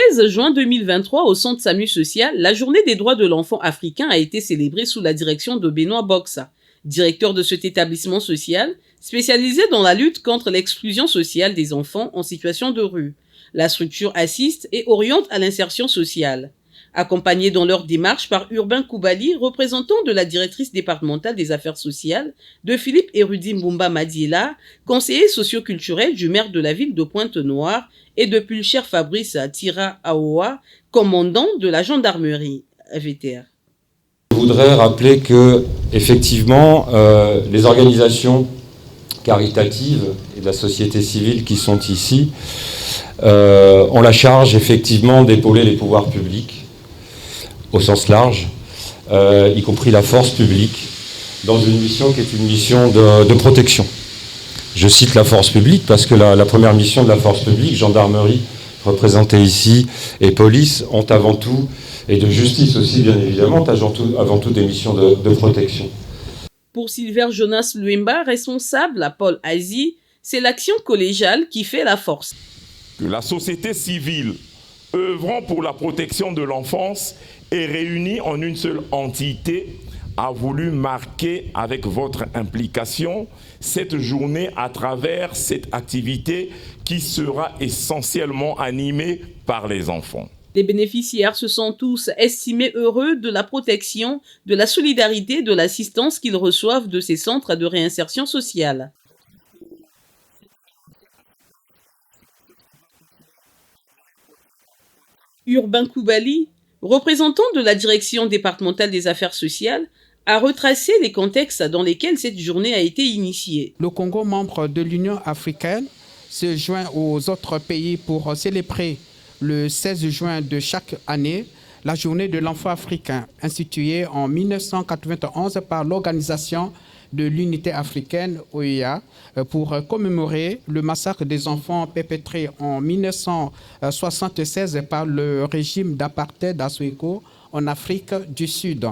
16 juin 2023, au Centre SAMU Social, la Journée des droits de l'enfant africain a été célébrée sous la direction de Benoît Boxa, directeur de cet établissement social, spécialisé dans la lutte contre l'exclusion sociale des enfants en situation de rue. La structure assiste et oriente à l'insertion sociale. Accompagné dans leur démarche par Urbain Koubali, représentant de la directrice départementale des affaires sociales, de Philippe Érudi Mbumba Madiela, conseiller socio-culturel du maire de la ville de Pointe-Noire, et de Pulcher Fabrice Tira Aoua, commandant de la gendarmerie VTR. Je voudrais rappeler que, effectivement, les organisations caritatives et de la société civile qui sont ici ont la charge, effectivement, d'épauler les pouvoirs publics au sens large, y compris la force publique, dans une mission qui est une mission de protection. Je cite la force publique parce que la première mission de la force publique, gendarmerie représentée ici, et police, ont avant tout, et de justice aussi bien évidemment, avant tout des missions de protection. Pour Sylvain Jonas Luemba, responsable à Paul Asie, c'est l'action collégiale qui fait la force. Que la société civile œuvrant pour la protection de l'enfance et réunie en une seule entité, a voulu marquer avec votre implication cette journée à travers cette activité qui sera essentiellement animée par les enfants. Les bénéficiaires se sont tous estimés heureux de la protection, de la solidarité, de l'assistance qu'ils reçoivent de ces centres de réinsertion sociale. Urbain Koubali, représentant de la direction départementale des affaires sociales, a retracé les contextes dans lesquels cette journée a été initiée. Le Congo, membre de l'Union africaine, se joint aux autres pays pour célébrer le 16 juin de chaque année la journée de l'enfant africain, instituée en 1991 par l'Organisation de l'Unité africaine, OUA, pour commémorer le massacre des enfants perpétré en 1976 par le régime d'apartheid d'Asweko en Afrique du Sud.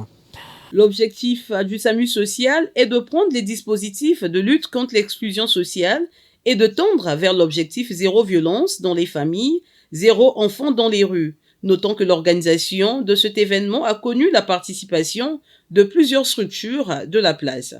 L'objectif du SAMU social est de prendre les dispositifs de lutte contre l'exclusion sociale et de tendre vers l'objectif zéro violence dans les familles, zéro enfant dans les rues. Notons que l'organisation de cet événement a connu la participation de plusieurs structures de la place.